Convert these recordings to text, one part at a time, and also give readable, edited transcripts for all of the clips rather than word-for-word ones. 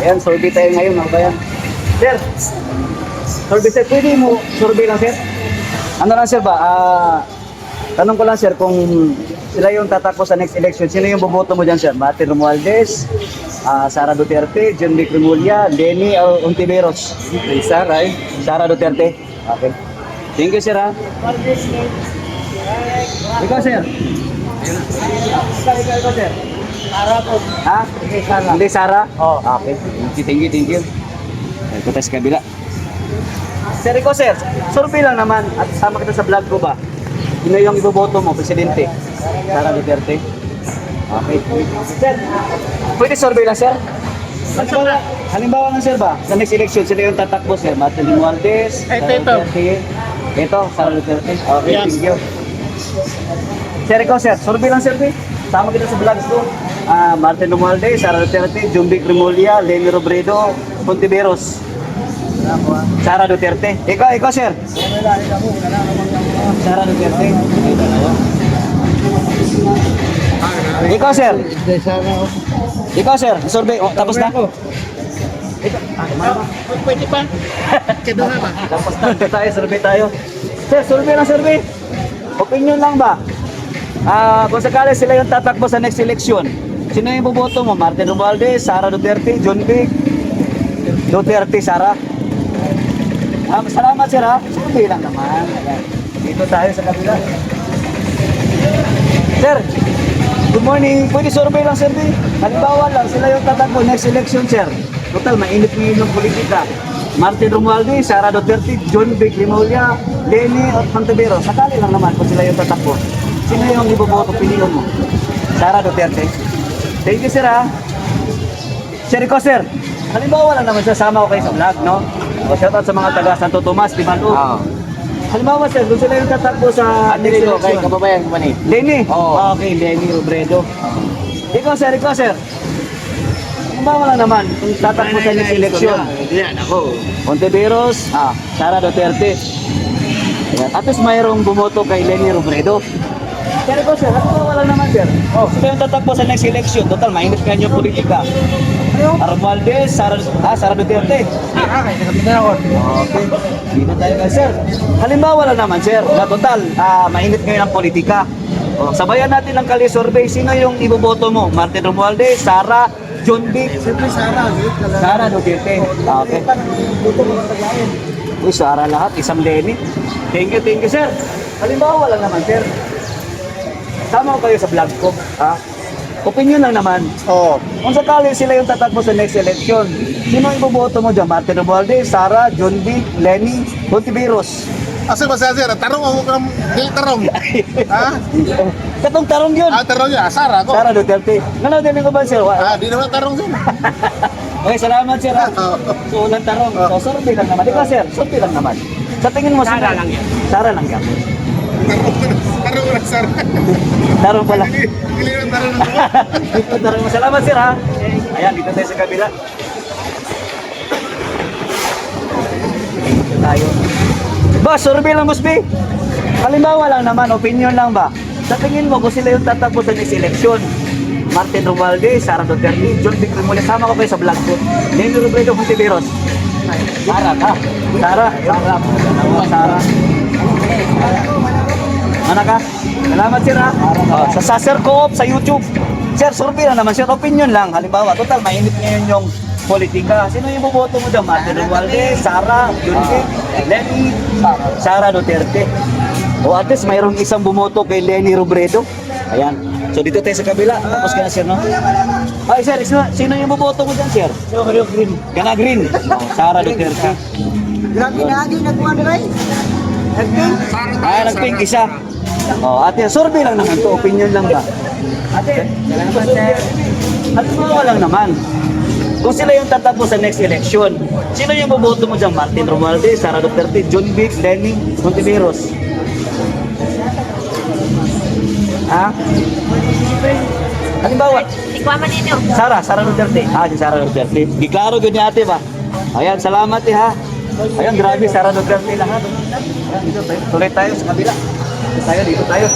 Ayan, survey tayo ngayon, mga bayan. Sir, survey sir, pwede mo survey lang sir? Ano lang sir ba? Tanong ko lang sir, kung sila yung tatakbo sa next election, sino yung boboto mo dyan sir? Martin Romualdez, Sara Duterte, John Vic Remulla, Lenny o Ontiveros? Sara eh. Sara Duterte. Okay. Thank you sir ha. Ikaw sir. Ikaw sir. Sara po. Ha? Hindi Sara? Oo. Okay. Thank you. Ito tayo sa kabila. Sir, ikaw sir, survey lang naman at sama kita sa vlog ko ba? Sino yung iboboto mo, presidente? Sara Duterte? Okay. Sir, pwede survey lang sir? Halimbawa nga sir ba, sa next election, sino yung tatakbo sir? Martin Romualdez, Sara Duterte? Ito, Sara Duterte? Okay, Yes. thank you. Sir, ikaw sir, survey lang sir, sama kita sa vlog ko. Martin Romualdez, Sara Duterte, John Vic Remulla, Lenny Robredo, Ontiveros. Sara Duterte. Ikaw sir. Sara Duterte. Ikaw sir. Ikaw sir, survey. Oh, tapos na. Pwede pa? Keduha ba? Tapos na tayo, survey tayo. Sir, survey lang survey. Opinion lang ba? Kung sakali sila yung tatakbo sa next election, sino yung boboto mo? Martin Romualdez, Sara Duterte, John Vic Duterte, Sara? Salamat sir ha. Survey lang naman. Ayan. Dito tayo sa kabila. Sir, good morning. Pwede survey lang sir. Halimbawa lang, sila yung tatakbo next election sir. Total, mainit ngayon ng politika. Martin Romualdez, Sara Duterte, John Vic Remulla, Lenny at Ontiveros. Sakali lang naman kung sila yung tatakbo. Sino yung iboboto, piliin mo? Sara Duterte. Thank you sir ha. Sir, ikaw sir. Halimbawa lang naman sasama ko kayo sa vlog, no? O shoutout sa mga taga Santo Tomas, Limanug. Halimbawa sir, kung sila yung tatakbo sa next Kay election. kababayan ko man eh. Lenny? Oo. Okay, Lenny Robredo. Ikaw sir. Halimbawa lang naman, kung tatakbo sa next election. Yan ako. Ontiveros, Sara Duterte. Ayan. At least mayroong bumoto kay Lenny Robredo. Sir, ikaw sir, halimbawa lang naman sir. Sila yung tatakbo sa next election. Total, mainit ka yung politika. Romualdez, Sara Duterte. Okay, nakapitan ako. Okay. Dito tayo guys, sir. Halimbawa lang naman, sir, na total, mainit ngayon ang politika. Sabayan natin ang kali survey. Sino yung iboboto mo? Martin Romualdez, Sara, John Vic? Siyempre Sara Duterte. Okay. Uy, Sara lahat. Isang Lenny. Thank you, sir. Halimbawa lang naman, sir. Sama ko kayo sa vlog ko. Opinion lang naman. Oo. Kung sakali sila yung tatakbo sa next election, sino ang iboboto mo dyan? Martin Romualdez, Sara, John Vic, Lenny, Ontiveros. Asa ba sir? Tarong ako kang tarong. Ha? Katong tarong yun. Tarong yun. Sara ko. Sara Duterte. Nanoodin ko ba sir? Di naman tarong sir. Okay, salamat sir. So, ulang tarong. So, survey lang naman. Ikaw sir, survey lang naman. Sa tingin mo, Sara lang yan. Sara lang yan. Tarong lang sir. Tarong pala. Pili ng tarong lang. Dito, tarong. Salamat sir ha. Ayan, dito tayo sa kabila. Dito tayo. Boss, survey lang boss B. Halimbawa lang naman, opinion lang ba? Sa tingin mo, kung sila yung tatakbo sa next election, Martin Romualdez, Sara Duterte, John Vic Remulla, sama ko kayo sa vlog ko. Lenny Robredo, Ontiveros. Sara, ha? Sara. Sara. Mana ka? Salamat sir ha. Sa Saser Co-op sa YouTube. Sir, survey lang naman sir, opinion lang. Halimbawa, total, mainit ngayon yung politika. Sino yung boboto mo dyan? Martin Romualdez, Sara, John Vic, Lenny, Sara Duterte. O at least mayroong isang bumoto kay Lenny Robredo. Ayan. So dito tayo sa kabila. Tapos ka na sir, no? Ay sir, sino yung boboto mo dyan sir? Green. Gana Green. Sara Duterte. Grabe na agi nagkuhan na rin. Nagping. Nagpink isa. Ate, survey lang naman to. Opinion lang ba? Ate, salamat sir. Halimbawa lang naman. Kung sila yung tatakbo sa next election, sino yung boboto mo dyan? Martin Romualdez, Sara Duterte, John Vic, Lenny, Ontiveros. Ha? Halimbawa, Ikaw man ninyo. Sara Duterte. Si Sara Duterte. Giklaro yun ni ate ba? Ayan, salamat ha. Ayan, grabe, Sara Duterte lahat. Ayan, dito tayo. Tuloy tayo sa kabila. Dito tayo.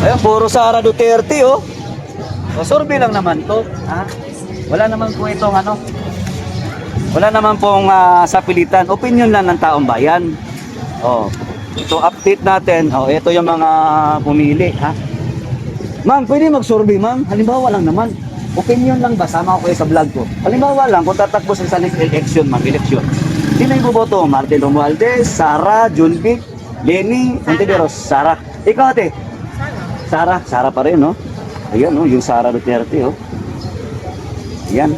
Ayun, puro Sara Duterte, oh. O, survey lang naman to, ha? Wala naman po itong ano, wala naman pong sa pilitan. Opinion lang ng taong bayan. Oh, ito update natin. Oh, ito yung mga pumili, ha? Ma'am, pwede mag-survey, ma'am? Halimbawa lang naman. Opinion lang ba? Sama ko kayo sa vlog ko. Halimbawa lang, kung tatakbo sa next election, ma'am, election. Sino yung boboto? Martin Romualdez, Sara, Junvic, Lenny, Ontiveros, Sara. Ikaw, ate? Sara pa rin, no? Ayan, no? Yung Sara Duterte, oh. Ayan.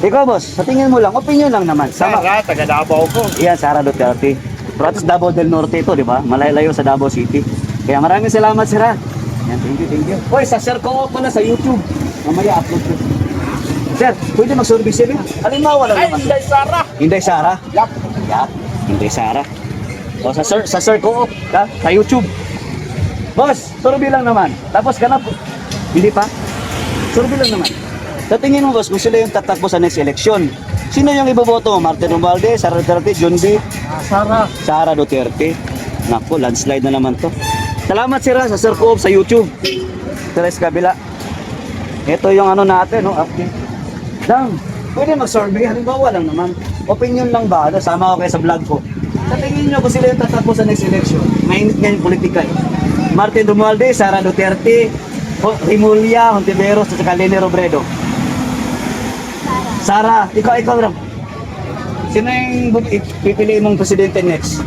Ikaw, boss, sa tingin mo lang, opinion lang naman. Sama. Sara, taga Davao ko. Yan, Sara Duterte. Pero at least Davao del Norte ito, di ba? Malalayo sa Davao City. Kaya maraming salamat, Sir. Yan, thank you. Hoy, sa share ko pala sa YouTube. Mamaya upload ko. Sir, pwede mag-survey sila. Halimbawa lang naman. Inday Sara. Inday Sara? Yup. Yup. Inday Sara. O, sa share ko, sa YouTube. Boss, survey lang naman. Tapos ka na po. Hindi pa? Survey lang naman. Sa tingin mo, boss, kung sila yung tatakbo sa next election, sino yung iboboto? Martin Romualdez, Sara Duterte, Junvic, Sara Duterte. Naku, landslide na naman to. Salamat, Sir, sa Sir Coop sa YouTube. Tres kabila. Ito yung ano natin, no? Update. Dang, pwede mag-survey. Halimbawa lang naman. Opinion lang ba? Sama ko kayo sa vlog ko. Sa tingin nyo kung sila yung tatakbo sa next election, mainit nga yung politika. Martin Romualdez, Sara Duterte, Rimulya, Hontiveros, at saka Leni Robredo. Sara, ikaw lang. Sino yung pipiliin mong presidente next?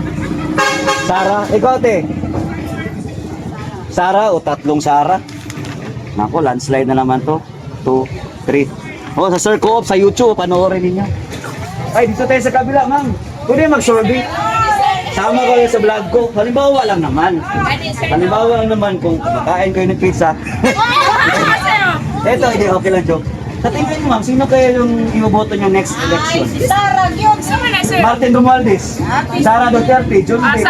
Sara, ikaw, te. Sara o tatlong Sara? Nako, landslide na naman to. 2, 3. Oh, sa Sir Coop sa YouTube, panoorin ninyo. Ay, dito tayo sa kabila, ma'am. Pwede mag-survey. Sama ko sa vlog ko. Halimbawa lang naman. Halimbawa lang naman kung makain kayo ng pizza. Eto, hindi, okay lang, joke. Sa tingin mo, ma'am, sino kaya yung iboboto nyo next election? Sara, yun. Martin Romualdez, Sara Duterte, Junvic.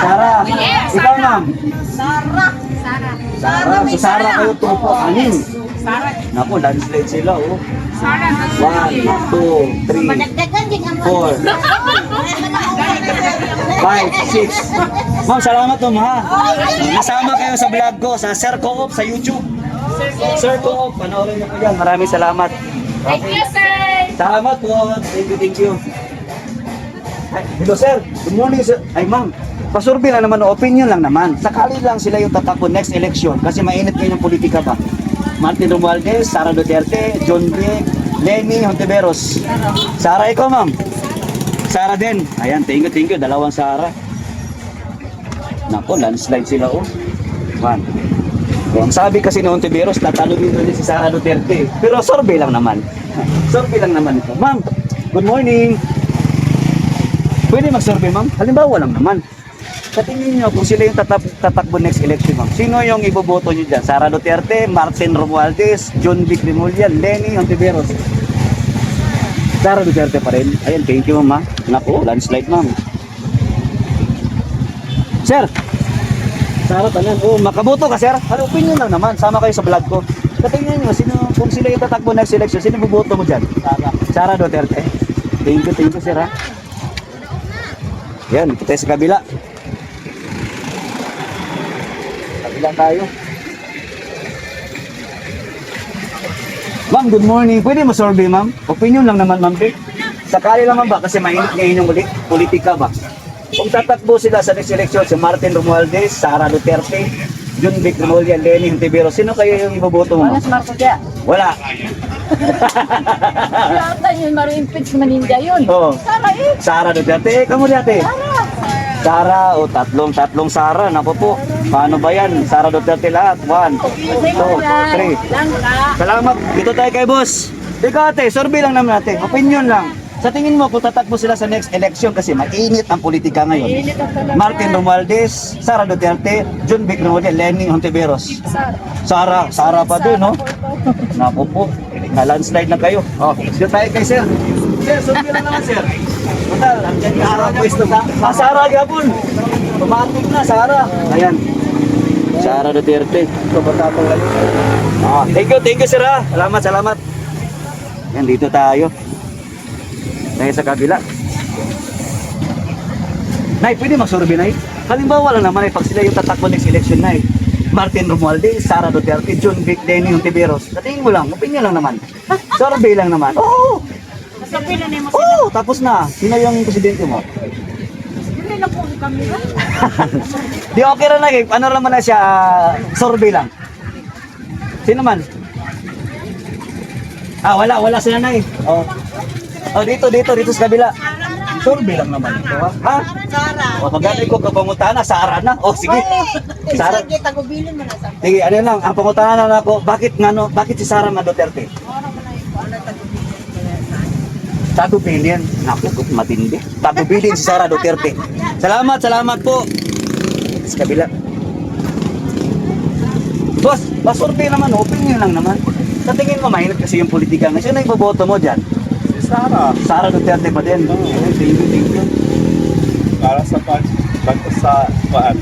Sara. Ikaw, ma'am. Sara. Sara. So, Sara kayo tupo. Anin? Naku, landslide sila, oh. 1, 2, 3, Madagdagan din ang 4, 5, 6. Ma'am, salamat po, ha. Nasama kayo sa vlog ko, sa Sir Coop sa YouTube. Sir Coop, panoorin niyo po yan. Maraming salamat. Thank you, sir! Salamat po. Thank you. Ay, hello, sir. Good morning, sir. Ay, ma'am. Pasurvey lang naman, opinion lang naman. Sakali lang sila yung tatakbo next election kasi mainit ngayon yung politika ba. Martin Romualdez, Sara Duterte, Junvic, Lenny Hontiveros. Sara, ikaw, ma'am. Sara din. Ayan, thank you. Dalawang Sara. Nako, landslide sila, oh. 1. Ang sabi kasi ni Hontiveros, tatalo din si Sara Duterte. Pero survey lang naman. Survey lang naman ito. Ma'am, good morning. Pwede mag-survey, ma'am? Halimbawa lang naman. Sa tingin nyo, kung sila yung tatakbo next election, ma'am, sino yung iboboto nyo dyan? Sara Duterte, Martin Romualdez, Junvic Rimulya, Lenny Hontiveros. Sara Duterte pa rin. Ayan, thank you, ma'am. Naku, landslide, ma'am. Sir, Sara, tanan. Oh, makaboto ka, sir. Ano, opinion lang naman. Sama kayo sa vlog ko. Sa tingin nyo, kung sila yung tatakbo next election, sino iboboto mo dyan? Sara Duterte. Thank you, sir, ha. Yan, kita sa kabila. Kabila tayo. Ma'am, good morning. Pwede mo survey, ma'am? Opinion lang naman, ma'am. Sakali lang, ma'am, ba? Kasi mainit ngayon yung politika ba? Kung tatakbo sila sa next election, si Martin Romualdez, Sara Duterte, Junvic Rimulya, Lenny Hontiveros, sino kayo yung iboboto mo? Mas Marco kaya. Wala. Yata yun, ma-impeach maninja yun. Oh. Sara eh. Sara Duterte, kamu dati. Sara, o tatlong Sara, naku po. Paano ba yan? Sara Duterte lahat. 1, 2, 3. Salamat. Dito tayo kay boss. Ikaw ate, survey lang naman natin. Opinion lang. Sa tingin mo, kung tatakbo sila sa next election kasi mainit ang politika ngayon. Martin Romualdez, Sara Duterte, Junvic Rimulya, Lenny Hontiveros. Sara pa din, no? Naku po. Na-landslide na kayo. Oh, dito tayo kay sir. Sir, survey lang naman, sir. Total, andyan yung Sara pwesto ka. Sara gabon. Tumatik na, Sara. Ayan. Sara Duterte. Ito ba tatong lang? Thank you, sir, ha. Salamat. Yan, dito tayo. Tayo sa kabila. Nay, pwede mag-survey, Nay? Halimbawa lang naman, pag sila yung tatakbo next election, Nay. Martin Romualdez, Sara Duterte, John Vic, Lenny Hontiveros. Sa tingin mo lang, opinion lang naman. Survey lang naman. Oo! Sabi na mo Oo! Tapos na. Sino yung presidente mo? Hindi na po kami ba? Di okay rin lagi. Ano naman na siya? Survey lang. Sino man? Wala sila na eh. Dito sa kabila. Survey lang naman ito ha? Sara. Magkano ko kapanguntahan na, Sara na. Sige. Sara. Sige, tagubilin mo na sa. Sige, ano lang, ang panguntahan na ako, bakit si Sara Duterte? Tagubilin. Naku, matindi. Tagubilin si Sara Duterte. Salamat po. Sa kabila. Boss, survey naman, opinion lang naman. Sa tingin mo, mahirap kasi yung politika. Sino na iboboto mo dyan? Si Sara. Sara Duterte pa din. Thank you. Para sa pagto sa paan.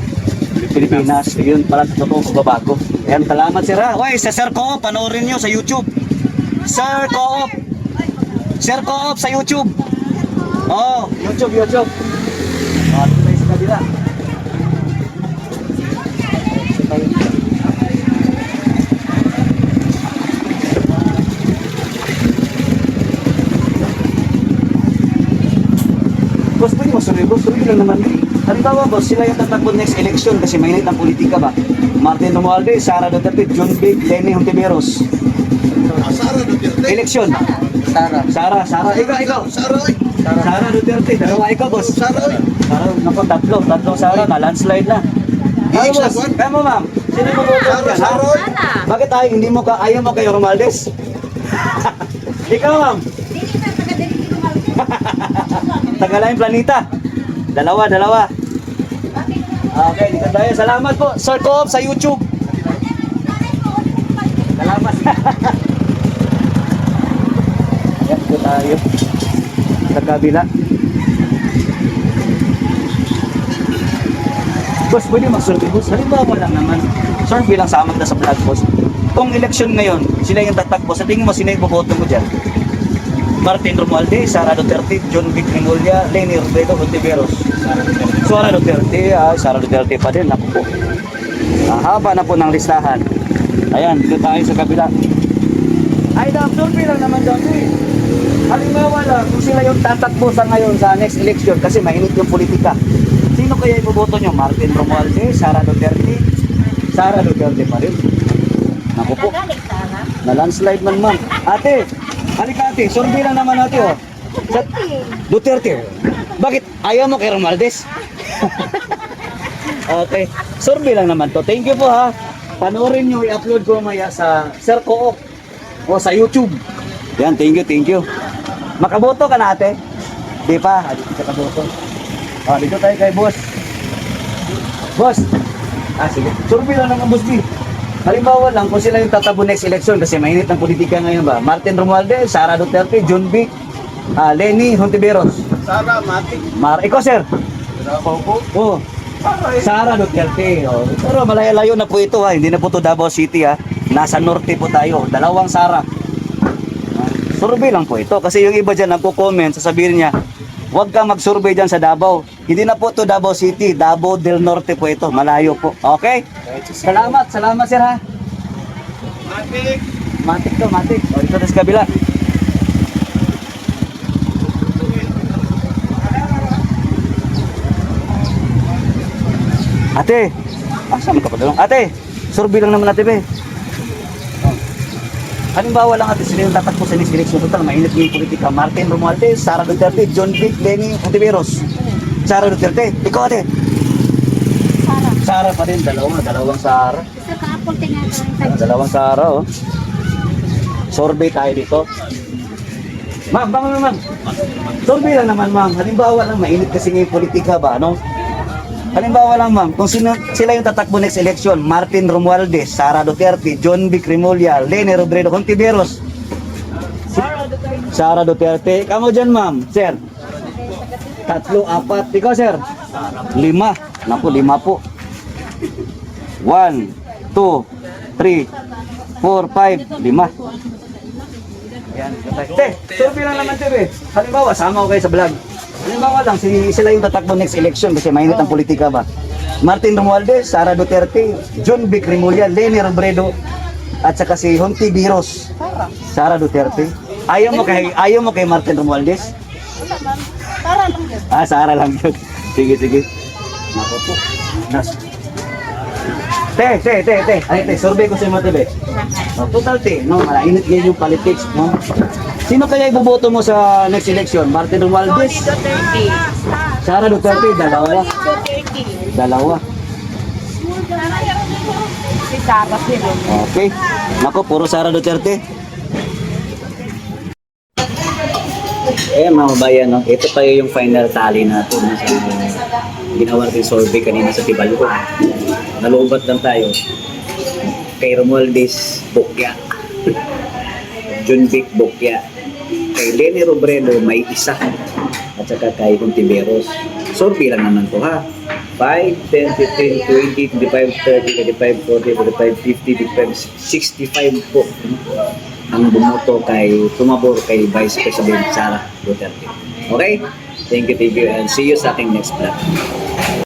Pilipinas, yun pala totoong pagbabago. Ayan, salamat sir ha. Uy, sa Sir Co-op, panoorin nyo sa YouTube. Sir Co-op. Sir Co-op sa YouTube. Oh, YouTube. Dito tayo sa kabila. Boss, pwede mo survey, boss. Survey lang naman. Halimbawa, boss, sila yung tatakbo next election kasi mainit ang politika ba? Martin Romualdez, Sara Duterte, John Vic, Lenny Hontiveros. Sara Duterte. Election. Sara. Ikaw. Sara Duterte. Dalawa ikaw, boss. Sara, naku, tatlong Sara na, landslide na. Ano, boss? Kaya mo, ma'am. Sino mo boto dyan, ha? Bakit ayaw mo kay Romualdez? Ikaw, ma'am. Tagalayin Planeta. Dalawa. Okay, dito tayo. Salamat po. Sir Co-op sa YouTube. Salamat. Ayan po tayo. Sa kabila. Boss, pwede mag-survey, boss. Halimbawa lang naman. Survey lang sa amin na sa vlog, boss. Kung election ngayon, sila yung tatakbo. Sa tingin mo, sino yung boboto mo dyan? Martin Romualdez, Sara Duterte, John Vic Rimulya, Lenny Hontiveros. Sara Duterte pa din. Naku po. Haba na po ng listahan. Ayan, dito tayo sa kabila. Ay, survey lang naman dyan. Halimbawa lang, kung sila yung tatakbo sa ngayon sa next election kasi mainit yung politika. Sino kaya iboboto nyo? Martin Romualdez, Sara Duterte? Sara Duterte pa rin. Naku po. Na landslide man, ma'am. Ate, halika ate, survey lang naman natin oh. Duterte. Bakit? Ayaw mo kay Romualdez? Okay, survey lang naman to. Thank you po ha. Panoorin nyo, i-upload ko maya sa Sir Co-op o sa YouTube. Yan, thank you. Makaboto ka na ate? Di pa, dito ka kaboto. Dito tayo kay boss. Boss. Sige. Survey lang naman boss B. Halimbawa lang kung sila yung tatabo next election kasi mainit ang politika ngayon ba? Martin Romualdez, Sara Duterte, John Vic, Lenny Hontiveros. Sara, Matik. Ikaw sir? Oo. Sara Duterte. Pero malayo-layo na po ito ha. Hindi na po ito Davao City ha. Nasa norte po tayo. Dalawang Sara. Survey lang po ito. Kasi yung iba dyan nagko-comment, sasabihin niya, huwag kang mag-survey dyan sa Davao. Hindi na po ito Davao City. Davao del Norte po ito. Malayo po. Okay? Salamat sir ha. Matik. Ito na sa kabila. Ate, saan ka pa doon? Ate, survey lang naman natin be. Halimbawa lang ate, sila yung tatakbo sa next election. Total, mainit yung politika. Martin Romualdez, Sara Duterte, John Vic, Lenny Hontiveros. Sara Duterte. Ikaw ate? Sara pa din, dalawang Sara. Dalawang Sara oh. Survey tayo dito. Ma'am. Survey lang naman ma'am. Halimbawa lang, mainit kasi ngayon politika ba, ano? Halimbawa lang ma'am, kung sila yung tatakbo next election, Martin Romualdez, Sara Duterte, John Vic Rimulya, Lenny Hontiveros. Sara Duterte. Kamu dyan ma'am, sir? 3, 4. Ikaw sir? 5. Naku, 5 po. 1, 2, 3, 4, 5, 5. Yan, survey lang naman sir eh. Halimbawa, sama ko kayo sa vlog. Halimbawa lang, sila yung tatakbo next election kasi mainit ang politika ba? Martin Romualdez, Sara Duterte, John Vic Remulla, Leni Robredo, at saka si Honti Biros. Sara Duterte. Ayaw mo kay Martin Romualdez? Sara lang yun. Sige, sige. Nako po. Te. Ay, survey ko sa mga tebe. Total te, no? Malainit ngayon yung politics, no? Sino kaya iboboto mo sa next election? Martin Romualdez? Sara Duterte, dalawa. Dalawa. Si Sara sila. Okay. Nako, puro Sara Duterte. Mga kabayan, no? Ito pa yung final tally natin no? Sa ginawa natin survey kanina sa Tibalco. Nalubat lang tayo kay Romualdez, Bokya. John Vic, Bokya. Kay Leni Robredo, may isa. At saka kay Contiveros. Survey lang naman to ha. 5, 10, 15, 20, 25, 30, 35, 40, 45, 50, 65 po ang bumoto tumabor kay Vice President Sara Duterte. Okay? Thank you, and see you sa ating next vlog.